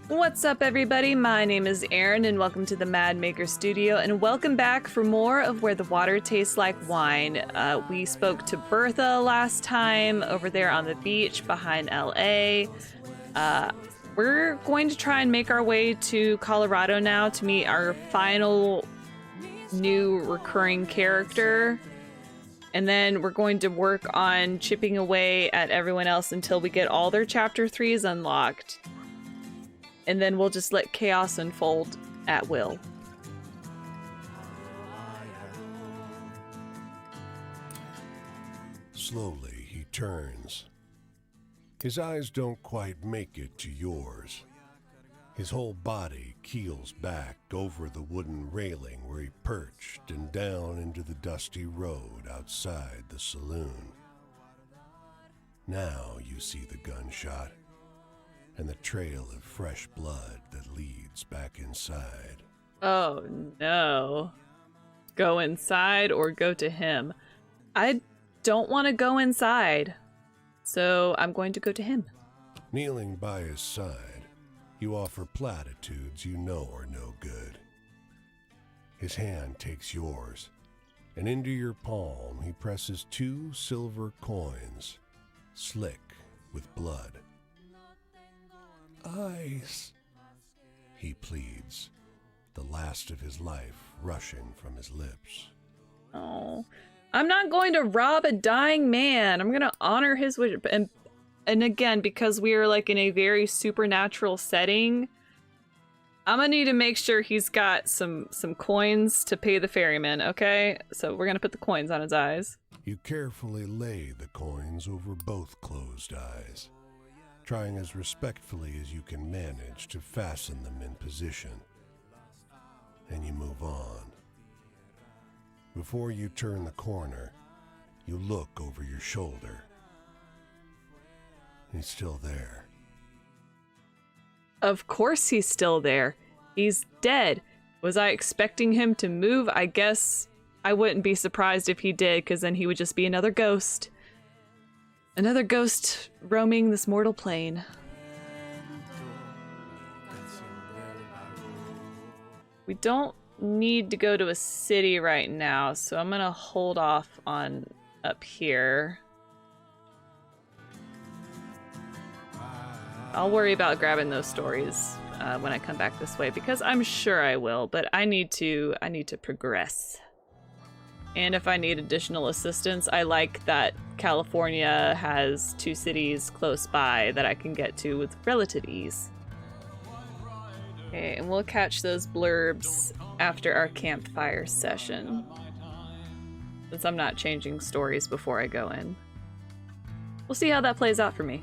What's up, everybody? My name is Aaron, and welcome to the Mad Maker Studio, and welcome back for more of Where the Water Tastes Like Wine. We spoke to Bertha last time over there on the beach behind LA. We're going to try and make our way to Colorado now to meet our final new recurring character. And then we're going to work on chipping away at everyone else until we get all their Chapter 3s unlocked. And then we'll just let chaos unfold at will. Slowly he turns. His eyes don't quite make it to yours. His whole body keels back over the wooden railing where he perched and down into the dusty road outside the saloon. Now you see the gunshot and the trail of fresh blood that leads back inside. Oh no. Go inside or go to him? I don't want to go inside, so I'm going to go to him. Kneeling by his side, you offer platitudes you know are no good. His hand takes yours, and into your palm he presses 2 silver coins, slick with blood. Ice, he pleads, the last of his life rushing from his lips. Oh, I'm not going to rob a dying man. I'm going to honor his wish. And again, because we are like in a very supernatural setting, I'm going to need to make sure he's got some coins to pay the ferryman, okay? So we're going to put the coins on his eyes. You carefully lay the coins over both closed eyes, trying as respectfully as you can manage to fasten them in position. And you move on. Before you turn the corner, you look over your shoulder. He's still there. Of course he's still there. He's dead. Was I expecting him to move? I guess I wouldn't be surprised if he did, because then he would just be another ghost. Another ghost roaming this mortal plane. We don't need to go to a city right now, so I'm gonna hold off on up here. I'll worry about grabbing those stories when I come back this way, because I'm sure I will, but I need to progress. And if I need additional assistance, I like that California has 2 cities close by that I can get to with relative ease. Okay, and we'll catch those blurbs after our campfire session, since I'm not changing stories before I go in. We'll see how that plays out for me.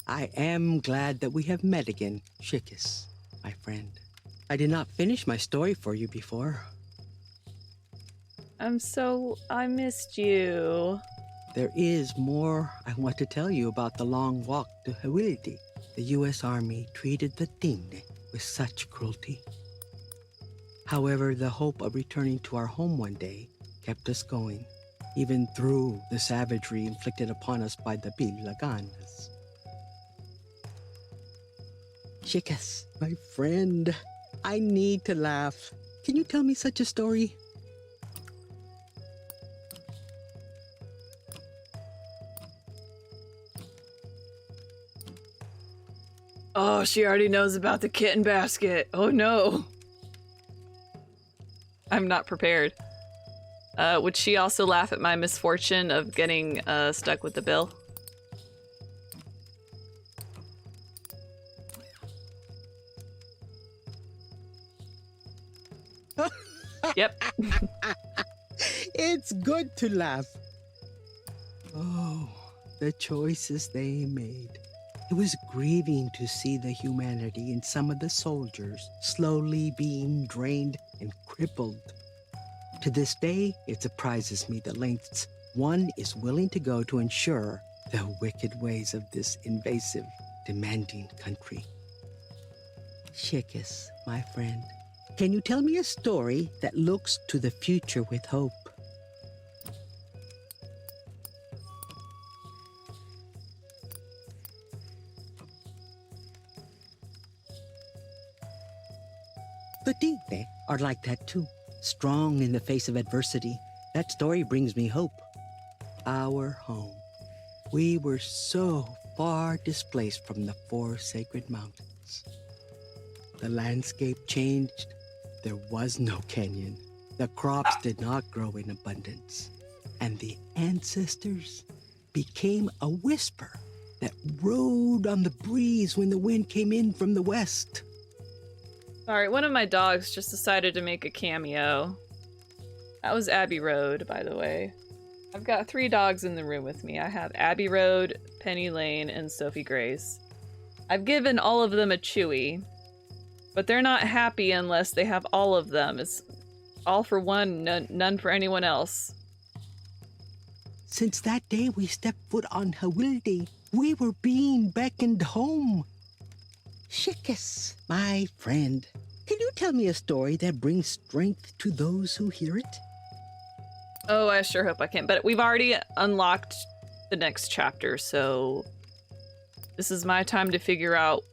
I am glad that we have met again, Shik'is, my friend. I did not finish my story for you before. I missed you. There is more I want to tell you about the long walk to Hawiliti. The U.S. Army treated the Tingne with such cruelty. However, the hope of returning to our home one day kept us going, even through the savagery inflicted upon us by the Bilaganas. Shik'is, my friend, I need to laugh. Can you tell me such a story? Oh, she already knows about the kitten basket. Oh no. I'm not prepared. Would she also laugh at my misfortune of getting stuck with the bill? Yep. It's good to laugh. Oh, the choices they made. It was grieving to see the humanity in some of the soldiers slowly being drained and crippled. To this day, it surprises me the lengths one is willing to go to ensure the wicked ways of this invasive, demanding country. Shik'is, my friend, can you tell me a story that looks to the future with hope? The Tigre are like that too, strong in the face of adversity. That story brings me hope. Our home. We were so far displaced from the four sacred mountains. The landscape changed. There was no canyon. The crops did not grow in abundance. And the ancestors became a whisper that rode on the breeze when the wind came in from the west. Alright, one of my dogs just decided to make a cameo. That was Abbey Road, by the way. I've got 3 dogs in the room with me. I have Abbey Road, Penny Lane, and Sophie Grace. I've given all of them a Chewy, but they're not happy unless they have all of them. It's all for one, none for anyone else. Since that day we stepped foot on Hawildi, we were being beckoned home. Shik'is, my friend, can you tell me a story that brings strength to those who hear it? Oh, I sure hope I can. But we've already unlocked the next chapter, so this is my time to figure out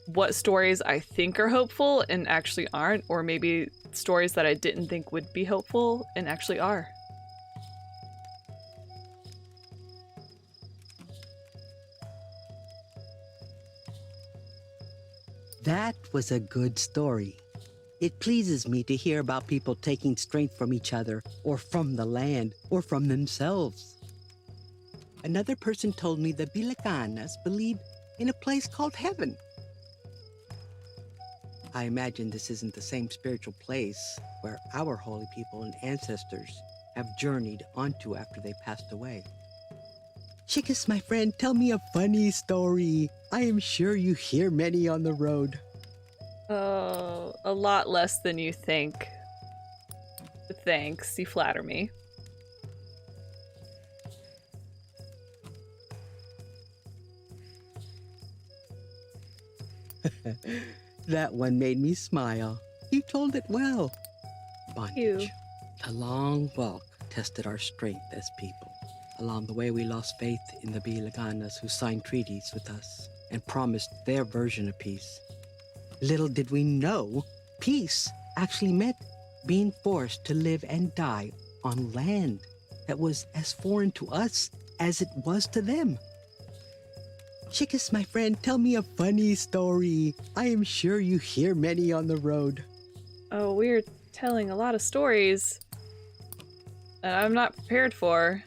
what stories I think are hopeful and actually aren't, or maybe stories that I didn't think would be hopeful and actually are. That was a good story. It pleases me to hear about people taking strength from each other, or from the land, or from themselves. Another person told me the Bilaganas believe in a place called heaven. I imagine this isn't the same spiritual place where our holy people and ancestors have journeyed onto after they passed away. Shik'is, my friend, tell me a funny story. I am sure you hear many on the road. Oh, a lot less than you think. But thanks, you flatter me. That one made me smile. You told it well. Bondage. You. A long walk tested our strength as people. Along the way, we lost faith in the Bilaganas who signed treaties with us and promised their version of peace. Little did we know, peace actually meant being forced to live and die on land that was as foreign to us as it was to them. Shik'is, my friend, tell me a funny story. I am sure you hear many on the road. Oh, we're telling a lot of stories that I'm not prepared for.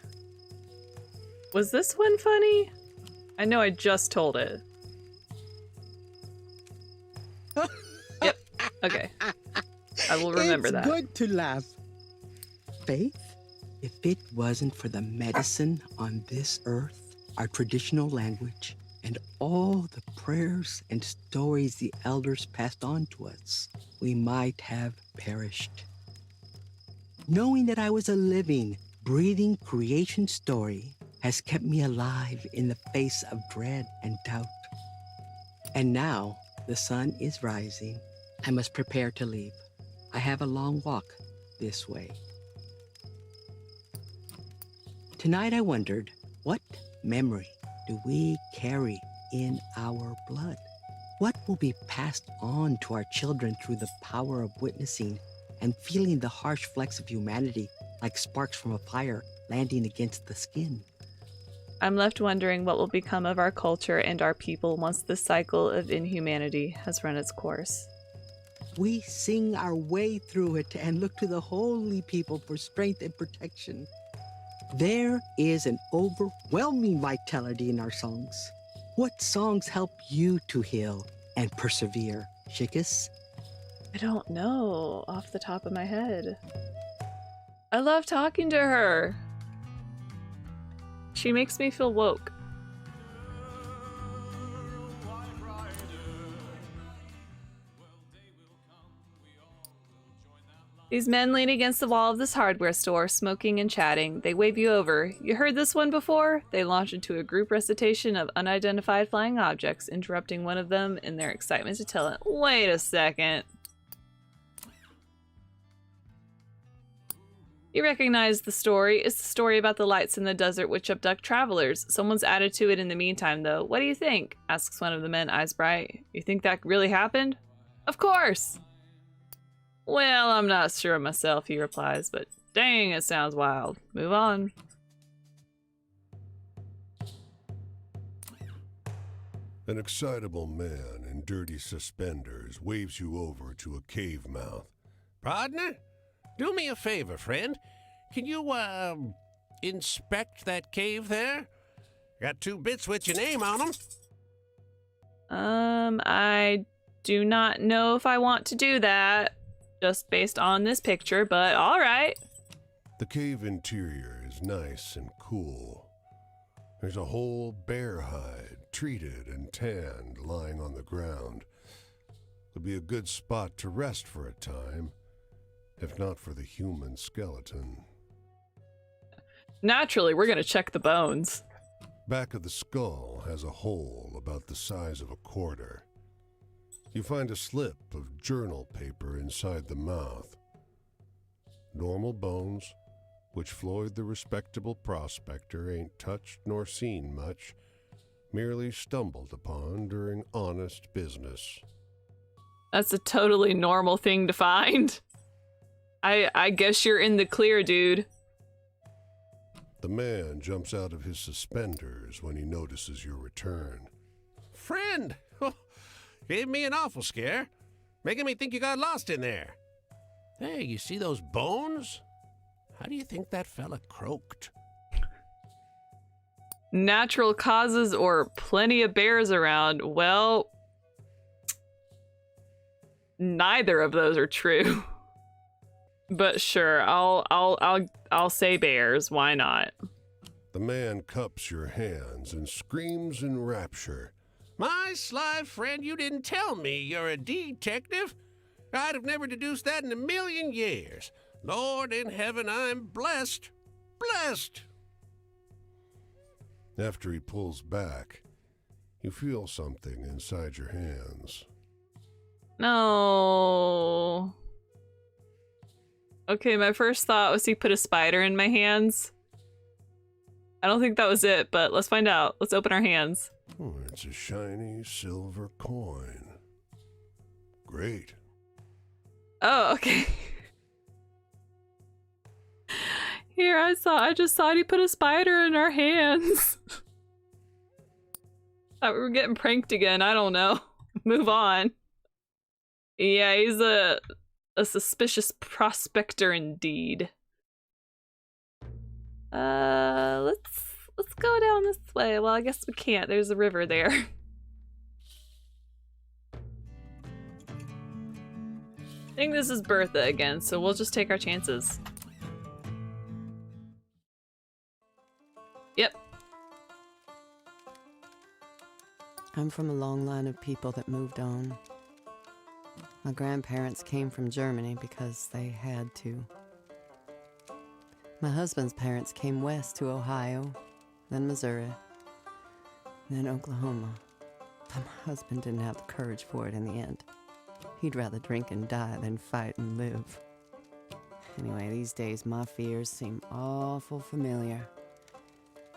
Was this one funny? I know I just told it. Yep. Okay. I will remember that. It's good to laugh. Faith? If it wasn't for the medicine on this earth, our traditional language, and all the prayers and stories the elders passed on to us, we might have perished. Knowing that I was a living, breathing creation story has kept me alive in the face of dread and doubt. And now the sun is rising. I must prepare to leave. I have a long walk this way. Tonight I wondered, what memory do we carry in our blood? What will be passed on to our children through the power of witnessing and feeling the harsh flecks of humanity like sparks from a fire landing against the skin? I'm left wondering what will become of our culture and our people once the cycle of inhumanity has run its course. We sing our way through it and look to the holy people for strength and protection. There is an overwhelming vitality in our songs. What songs help you to heal and persevere, Shik'is? I don't know off the top of my head. I love talking to her. She makes me feel woke. These men lean against the wall of this hardware store, smoking and chatting. They wave you over. You heard this one before? They launch into a group recitation of unidentified flying objects, interrupting one of them in their excitement to tell it. Wait a second. You recognize the story. It's the story about the lights in the desert which abduct travelers. Someone's added to it in the meantime, though. What do you think? Asks one of the men, eyes bright. You think that really happened? Of course! Well, I'm not sure myself, he replies, but dang, it sounds wild. Move on. An excitable man in dirty suspenders waves you over to a cave mouth. Partner, do me a favor, friend. Can you, inspect that cave there? Got 2 bits with your name on them. I do not know if I want to do that, just based on this picture, but alright. The cave interior is nice and cool. There's a whole bear hide, treated and tanned, lying on the ground. Would be a good spot to rest for a time, if not for the human skeleton. Naturally, we're gonna check the bones. Back of the skull has a hole about the size of a quarter. You find a slip of journal paper inside the mouth. Normal bones, which Floyd the respectable prospector ain't touched nor seen much, merely stumbled upon during honest business. That's a totally normal thing to find. I guess you're in the clear, dude. The man jumps out of his suspenders when he notices your return. Friend! Oh, gave me an awful scare. Making me think you got lost in there. Hey, you see those bones? How do you think that fella croaked? Natural causes or plenty of bears around? Well, neither of those are true. But sure, I'll say bears. Why not? The man cups your hands and screams in rapture. My sly friend, you didn't tell me you're a detective. I'd have never deduced that in a million years. Lord in heaven, I'm blessed. Blessed! After he pulls back, you feel something inside your hands. No. Okay, my first thought was he put a spider in my hands. I don't think that was it, but let's find out. Let's open our hands. Oh, it's a shiny silver coin. Great. Oh, okay. Here, I just thought he put a spider in our hands. Thought we were getting pranked again. I don't know. Move on. Yeah, he's a suspicious prospector indeed. Let's go down this way. Well, I guess we can't. There's a river there. I think this is Bertha again, so we'll just take our chances. Yep. I'm from a long line of people that moved on. My grandparents came from Germany because they had to. My husband's parents came west to Ohio, then Missouri, then Oklahoma. But my husband didn't have the courage for it in the end. He'd rather drink and die than fight and live. Anyway, these days my fears seem awful familiar.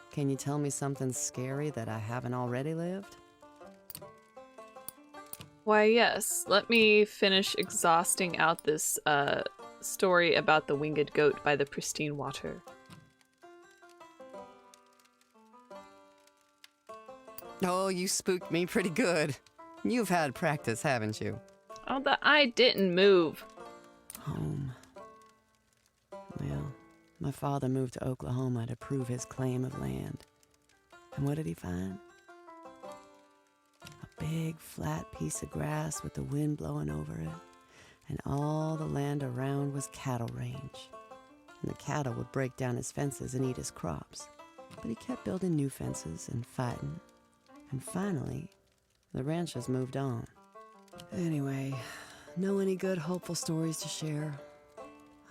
Can you tell me something scary that I haven't already lived? Why, yes. Let me finish exhausting out this story about the winged goat by the pristine water. Oh, you spooked me pretty good. You've had practice, haven't you? Oh, the eye didn't move. Home. Well, my father moved to Oklahoma to prove his claim of land. And what did he find? A big, flat piece of grass with the wind blowing over it. And all the land around was cattle range. And the cattle would break down his fences and eat his crops. But he kept building new fences and fighting. And finally, the ranchers moved on. Anyway, know any good, hopeful stories to share?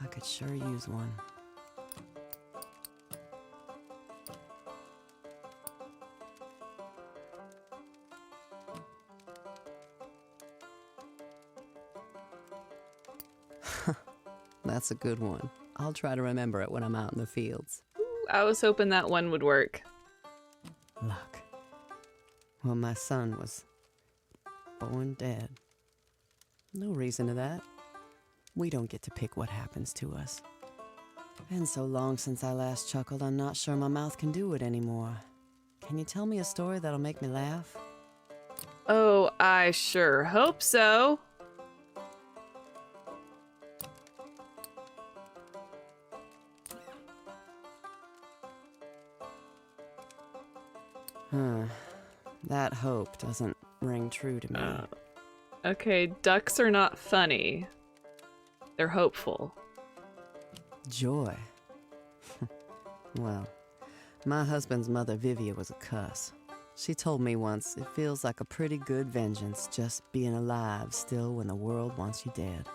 I could sure use one. That's a good one. I'll try to remember it when I'm out in the fields. Ooh, I was hoping that one would work. Luck. Well, my son was born dead. No reason to that. We don't get to pick what happens to us. Been so long since I last chuckled, I'm not sure my mouth can do it anymore. Can you tell me a story that'll make me laugh? Oh, I sure hope so. That hope doesn't ring true to me. Okay, ducks are not funny. They're hopeful. Joy. Well, my husband's mother, Vivia, was a cuss. She told me once, it feels like a pretty good vengeance just being alive still when the world wants you dead.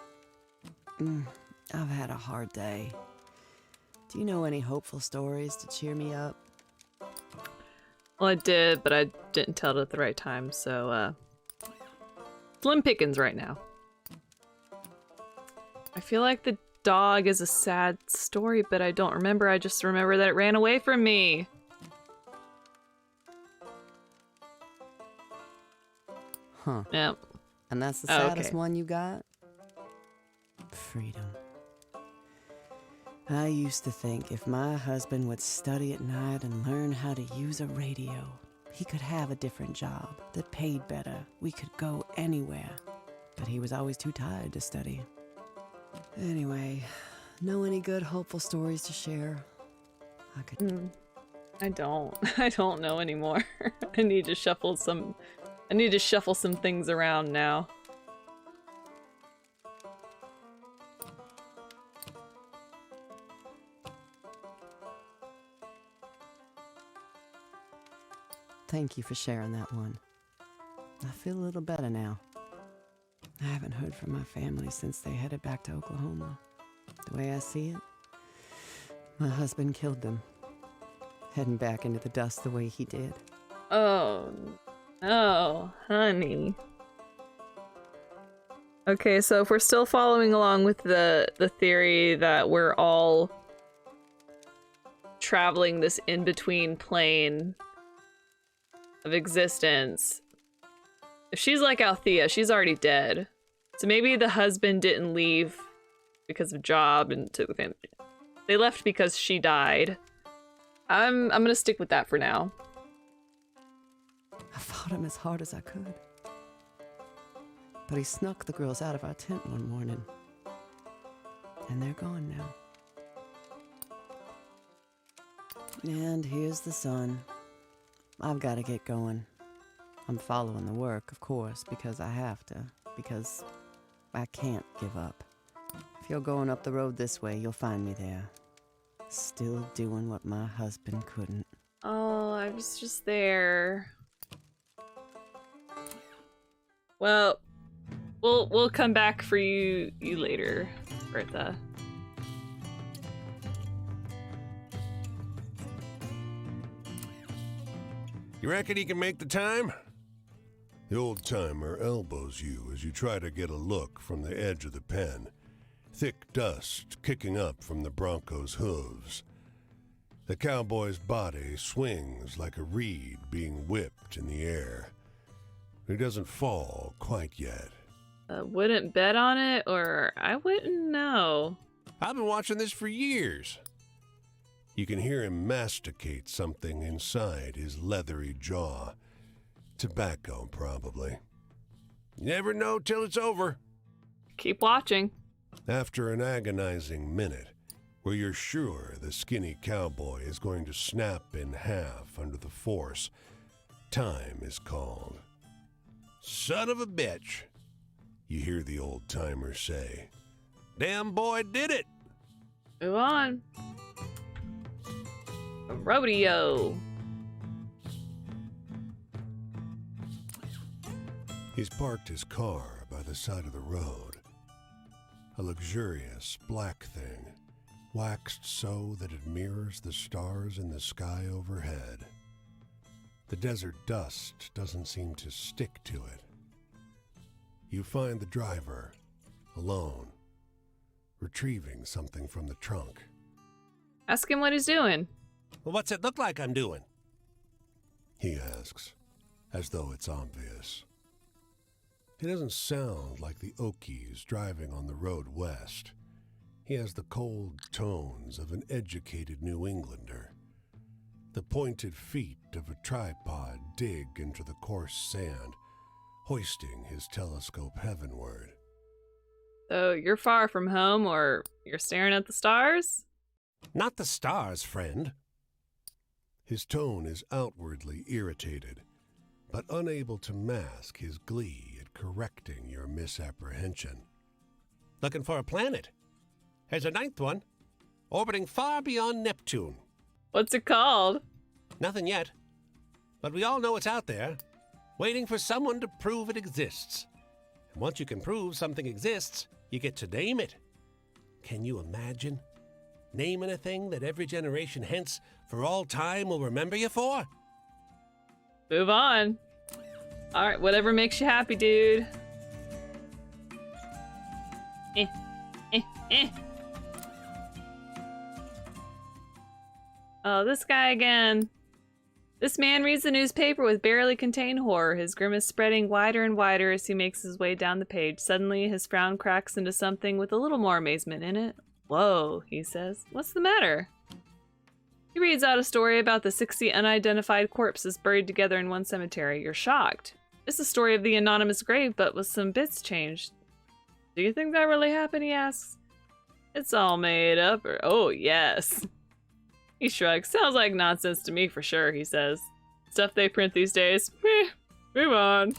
I've had a hard day. Do you know any hopeful stories to cheer me up? Well, I did, but I didn't tell it at the right time, so, slim pickings right now. I feel like the dog is a sad story, but I don't remember. I just remember that it ran away from me. Huh. Yep. And that's the Oh, saddest okay. one you got? Freedom. I used to think if my husband would study at night and learn how to use a radio, he could have a different job that paid better. We could go anywhere. But he was always too tired to study. Anyway, know any good hopeful stories to share? I could... I don't. I don't know anymore. I need to shuffle some things around now. Thank you for sharing that one. I feel a little better now. I haven't heard from my family since they headed back to Oklahoma. The way I see it, my husband killed them, heading back into the dust the way he did. Oh, no, honey. Okay, so if we're still following along with the theory that we're all traveling this in-between plane of existence, if she's like Althea, she's already dead. So maybe the husband didn't leave because of job and took the family. They left because she died. I'm gonna stick with that for now. I fought him as hard as I could. But he snuck the girls out of our tent one morning. And they're gone now. And here's the sun. I've got to get going. I'm following the work, of course, because I have to. Because I can't give up. If you're going up the road this way, you'll find me there. Still doing what my husband couldn't. Oh, I was just there. Well, we'll come back for you later, Bertha. You reckon he can make the time? The old-timer elbows you as you try to get a look from the edge of the pen. Thick dust kicking up from the bronco's hooves. The cowboy's body swings like a reed being whipped in the air. He doesn't fall quite yet. Wouldn't bet on it, or I wouldn't know. I've been watching this for years. You can hear him masticate something inside his leathery jaw. Tobacco, probably. You never know till it's over. Keep watching. After an agonizing minute, where you're sure the skinny cowboy is going to snap in half under the force, time is called. Son of a bitch, you hear the old-timer say. Damn boy did it! Move on. Rodeo. He's parked his car by the side of the road. A luxurious black thing, waxed so that it mirrors the stars in the sky overhead. The desert dust doesn't seem to stick to it. You find the driver, alone, retrieving something from the trunk. Ask him what he's doing. Well, what's it look like I'm doing? He asks, as though it's obvious. He doesn't sound like the Okies driving on the road west. He has the cold tones of an educated New Englander. The pointed feet of a tripod dig into the coarse sand, hoisting his telescope heavenward. So you're far from home, or you're staring at the stars? Not the stars, friend. His tone is outwardly irritated, but unable to mask his glee at correcting your misapprehension. Looking for a planet. There's a ninth one, orbiting far beyond Neptune. What's it called? Nothing yet, but we all know it's out there, waiting for someone to prove it exists. And once you can prove something exists, you get to name it. Can you imagine naming a thing that every generation hence for all time will remember you for? Move on. All right, whatever makes you happy, dude. Eh, eh, eh. Oh, this guy again. This man reads the newspaper with barely contained horror, his grimace spreading wider and wider as he makes his way down the page. Suddenly, his frown cracks into something with a little more amazement in it. Whoa, he says. What's the matter? He reads out a story about the 60 unidentified corpses buried together in one cemetery. You're shocked. It's the story of the anonymous grave, but with some bits changed. Do you think that really happened, he asks. It's all made up, or oh, yes. He shrugs. Sounds like nonsense to me for sure, he says. Stuff they print these days. Move on.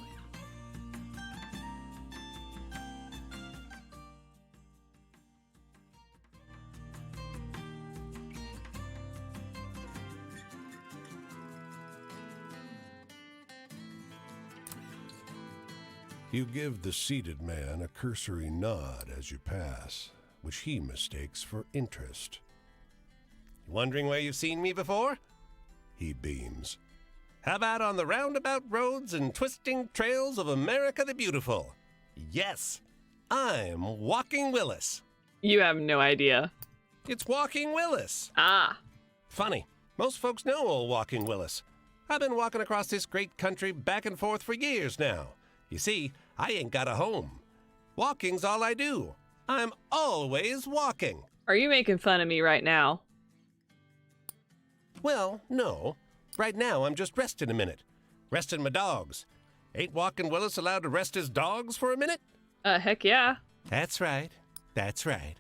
You give the seated man a cursory nod as you pass, which he mistakes for interest. Wondering where you've seen me before? He beams. How about on the roundabout roads and twisting trails of America the Beautiful? Yes, I'm Walking Willis. You have no idea. It's Walking Willis. Ah. Funny, most folks know old Walking Willis. I've been walking across this great country back and forth for years now. You see, I ain't got a home. Walking's all I do. I'm always walking. Are you making fun of me right now? Well, no. Right now, I'm just resting a minute. Resting my dogs. Ain't Walking Willis allowed to rest his dogs for a minute? Heck yeah. That's right. That's right.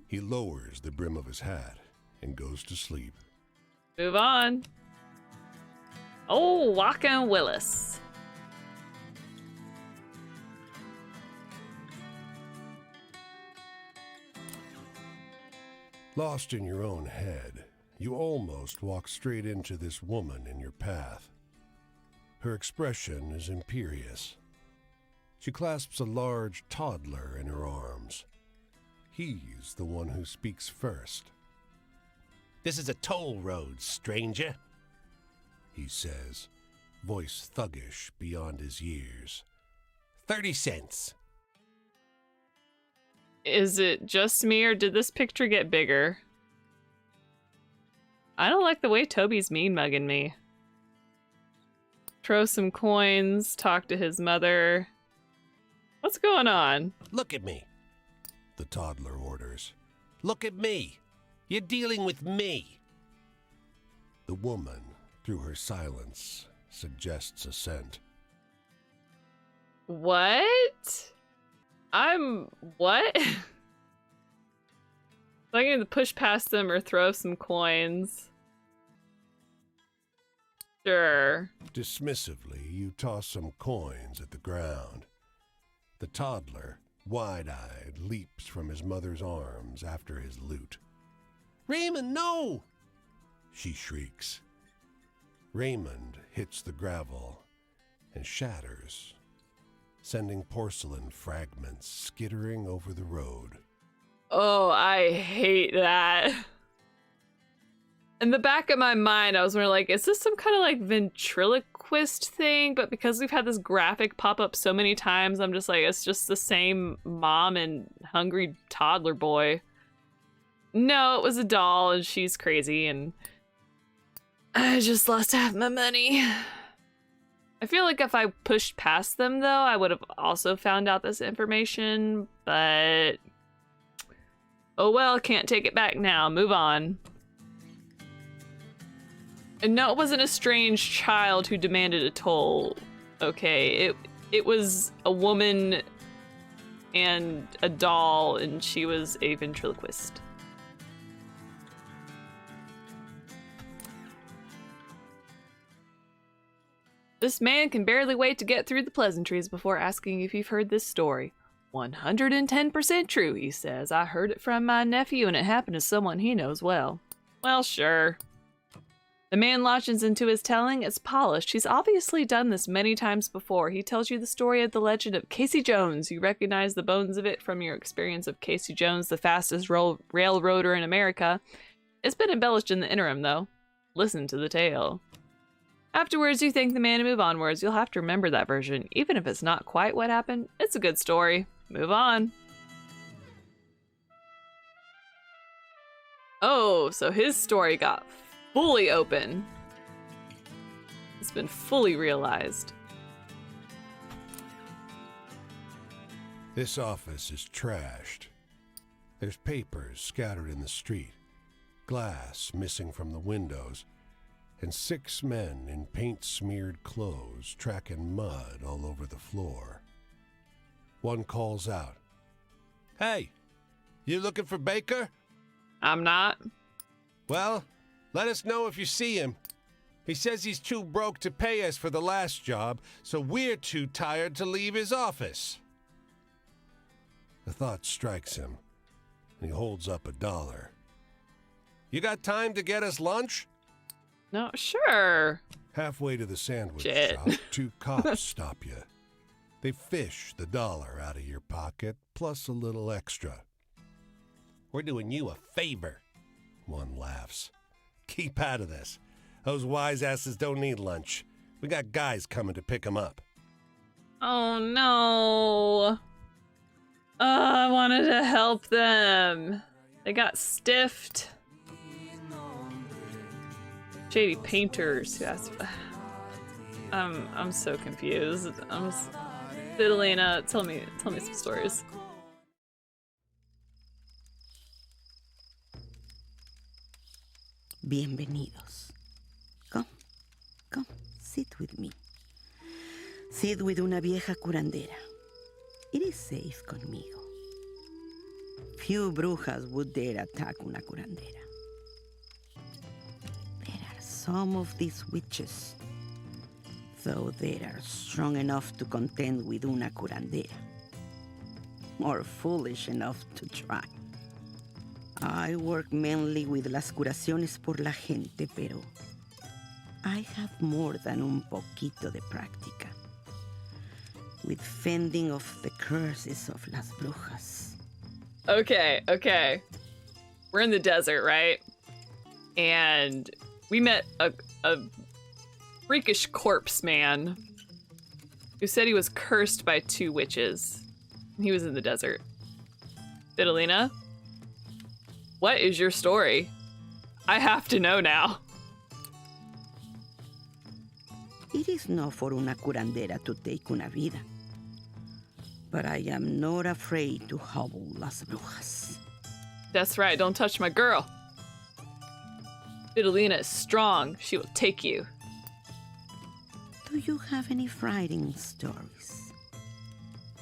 He lowers the brim of his hat and goes to sleep. Move on. Oh, Walking Willis. Lost in your own head, you almost walk straight into this woman in your path. Her expression is imperious. She clasps a large toddler in her arms. He's the one who speaks first. This is a toll road, stranger, he says, voice thuggish beyond his years. 30 cents. Is it just me, or did this picture get bigger? I don't like the way Toby's mean-mugging me. Throw some coins, talk to his mother. What's going on? Look at me. The toddler orders. Look at me. You're dealing with me. The woman, through her silence, suggests assent. What? What? I need to push past them or throw some coins. Sure. Dismissively, you toss some coins at the ground. The toddler, wide-eyed, leaps from his mother's arms after his loot. Raymond, no! She shrieks. Raymond hits the gravel and shatters, sending porcelain fragments skittering over the road. Oh, I hate that. In the back of my mind, I was more like, is this some kind of like ventriloquist thing? But because we've had this graphic pop up so many times, I'm just like, it's just the same mom and hungry toddler boy. No, it was a doll and she's crazy and I just lost half my money. I feel like if I pushed past them, though, I would have also found out this information, but... Oh well, can't take it back now. Move on. And no, it wasn't a strange child who demanded a toll. Okay, it was a woman and a doll, and she was a ventriloquist. This man can barely wait to get through the pleasantries before asking if you've heard this story. 110% true, he says. I heard it from my nephew, and it happened to someone he knows well. Well, sure. The man launches into his telling. It's polished. He's obviously done this many times before. He tells you the story of the legend of Casey Jones. You recognize the bones of it from your experience of Casey Jones, the fastest railroader in America. It's been embellished in the interim, though. Listen to the tale. Afterwards, you thank the man and move onwards. You'll have to remember that version. Even if it's not quite what happened, it's a good story. Move on. Oh, so his story got fully open. It's been fully realized. This office is trashed. There's papers scattered in the street, glass missing from the windows, and 6 men in paint-smeared clothes tracking mud all over the floor. One calls out, Hey, you looking for Baker? I'm not. Well, let us know if you see him. He says he's too broke to pay us for the last job, so we're too tired to leave his office. The thought strikes him, and he holds up $1. You got time to get us lunch? No, sure. Halfway to the sandwich Shit. shop, 2 cops stop you. They fish the $1 out of your pocket, plus a little extra. We're doing you a favor. One laughs. Keep out of this. Those wise asses don't need lunch. We got guys coming to pick them up. Oh no. I wanted to help them. They got stiffed. Shady painters who asked. I'm so confused. Fidelina, tell me some stories. Bienvenidos. Come, sit with me. Sit with una vieja curandera. It is safe conmigo. Few brujas would dare attack una curandera. There are some of these witches, though they are strong enough to contend with una curandera, or foolish enough to try. I work mainly with las curaciones por la gente, pero I have more than un poquito de práctica with fending off the curses of las brujas. Okay. We're in the desert, right? And we met a freakish corpse man who said he was cursed by 2 witches. He was in the desert. Fidelina, what is your story? I have to know now. It is not for una curandera to take una vida, but I am not afraid to hobble las brujas. That's right, don't touch my girl. Fidelina is strong. She will take you. Do you have any frightening stories?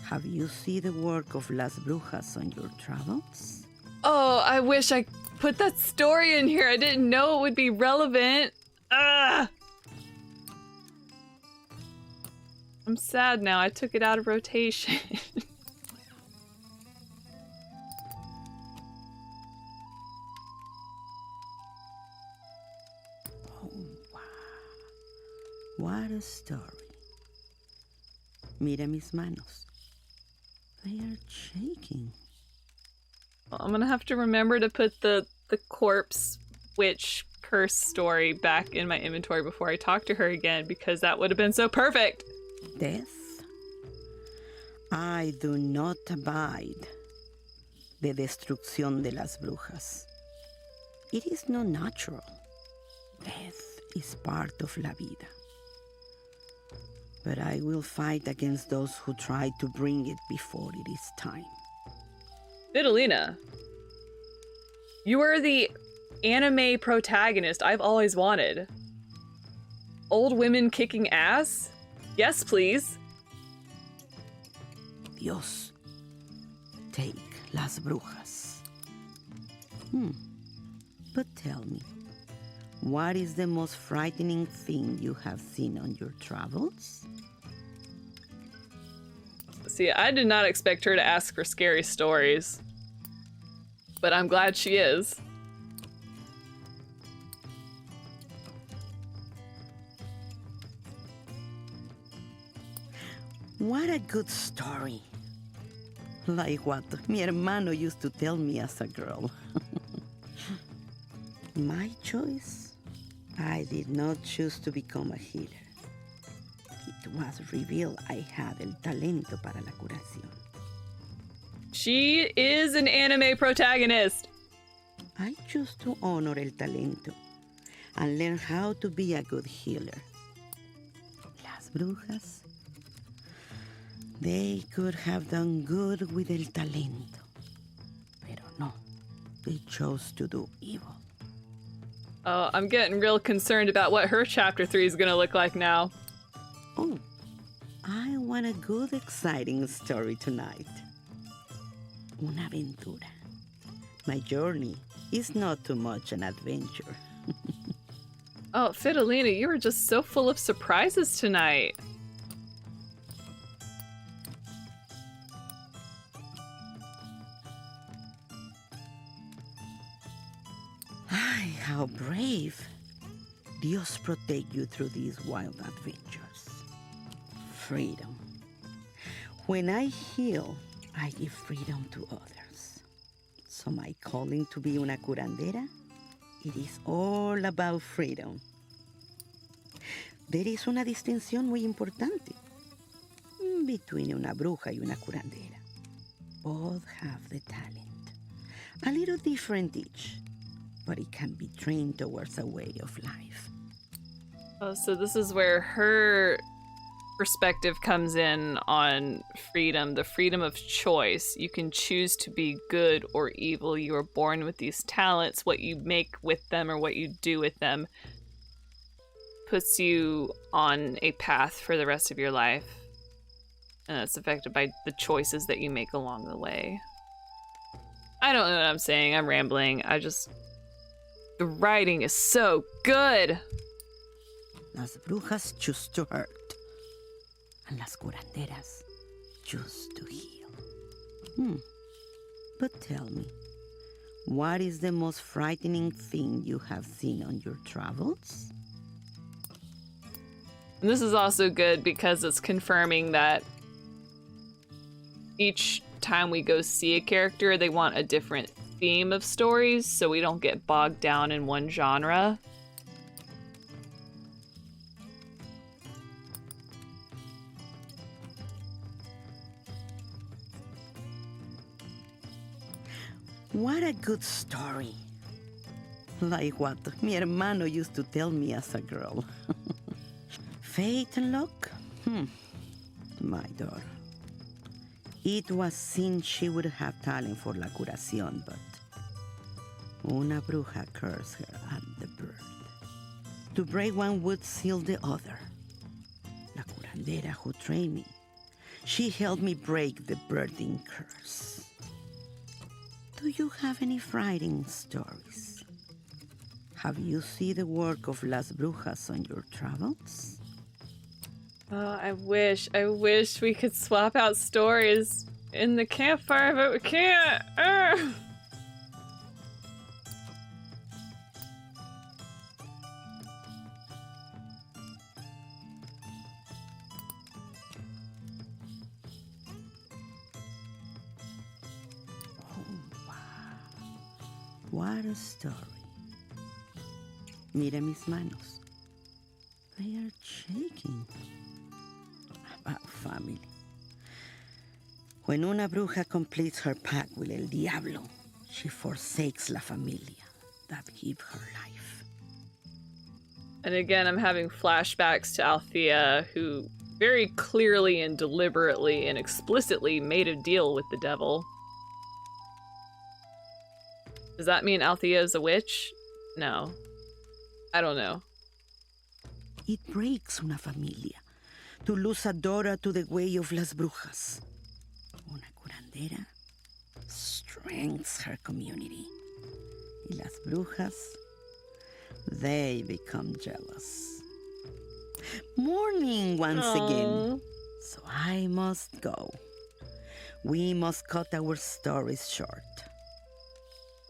Have you seen the work of las brujas on your travels? Oh, I wish I put that story in here. I didn't know it would be relevant. Ah! I'm sad now. I took it out of rotation. Oh, wow. What a story. Mira mis manos. They are shaking. Well, I'm gonna have to remember to put the corpse witch curse story back in my inventory before I talk to her again, because that would have been so perfect. Death? I do not abide the destrucción de las brujas. It is not natural. Death is part of la vida. But I will fight against those who try to bring it before it is time. Fidelina, you are the anime protagonist I've always wanted. Old women kicking ass? Yes, please. Dios, take las brujas. But tell me, what is the most frightening thing you have seen on your travels? See, I did not expect her to ask for scary stories, but I'm glad she is. What a good story. Like what mi hermano used to tell me as a girl. My choice? I did not choose to become a healer. It was revealed I had el talento para la curación. She is an anime protagonist. I choose to honor el talento and learn how to be a good healer. Las brujas, they could have done good with el talento. Pero no, they chose to do evil. Oh, I'm getting real concerned about what her chapter 3 is gonna look like now. Oh, I want a good, exciting story tonight. Una aventura. My journey is not too much an adventure. Oh, Fidelina, you were just so full of surprises tonight. Ay, how brave. Dios protect you through these wild adventures. Freedom. When I heal, I give freedom to others. So my calling to be una curandera, it is all about freedom. There is una distinción muy importante between una bruja y una curandera. Both have the talent. A little different each, but it can be trained towards a way of life. Oh, so this is where her perspective comes in on freedom, the freedom of choice. You can choose to be good or evil. You are born with these talents. What you make with them or what you do with them puts you on a path for the rest of your life. And that's affected by the choices that you make along the way. I don't know what I'm saying. I'm rambling. The writing is so good. Las brujas choose to hurt, and las curanderas choose to heal. But tell me, what is the most frightening thing you have seen on your travels? And this is also good because it's confirming that each time we go see a character, they want a different theme of stories, so we don't get bogged down in one genre. What a good story. Like what mi hermano used to tell me as a girl. Fate and luck? My daughter. It was seen she would have talent for la curación, but una bruja cursed her at the birth. To break one would seal the other. La curandera who trained me, she helped me break the birthing curse. Do you have any frightening stories? Have you seen the work of las brujas on your travels? Oh, I wish we could swap out stories in the campfire, but we can't. Ugh. What a story. Mira mis manos. They are shaking. About family. When una bruja completes her pact with el diablo, she forsakes la familia that give her life. And again, I'm having flashbacks to Althea, who very clearly and deliberately and explicitly made a deal with the devil. Does that mean Althea is a witch? No. I don't know. It breaks una familia to lose a daughter to the way of las brujas. Una curandera strengthens her community. Y las brujas, they become jealous. Morning once again. So I must go. We must cut our stories short.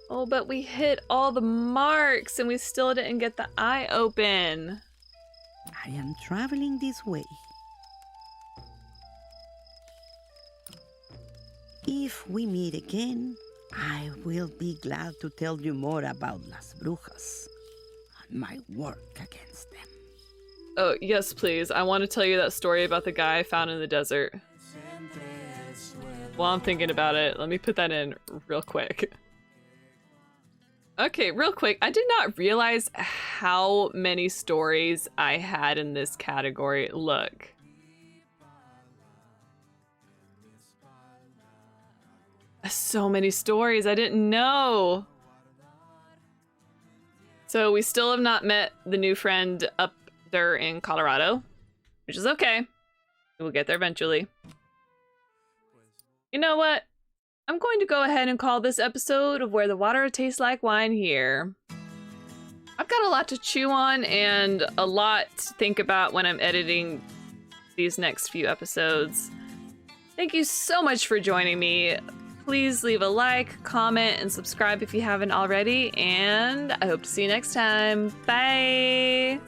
Oh, but we hit all the marks and we still didn't get the eye open. I am traveling this way. If we meet again, I will be glad to tell you more about las brujas and my work against them. Oh, yes, please. I want to tell you that story about the guy found in the desert. While I'm thinking about it, let me put that in real quick. Okay, real quick. I did not realize how many stories I had in this category. Look. So many stories. I didn't know. So we still have not met the new friend up there in Colorado, which is okay. We'll get there eventually. You know what? I'm going to go ahead and call this episode of Where the Water Tastes Like Wine here. I've got a lot to chew on and a lot to think about when I'm editing these next few episodes. Thank you so much for joining me. Please leave a like, comment, and subscribe if you haven't already, and I hope to see you next time. Bye!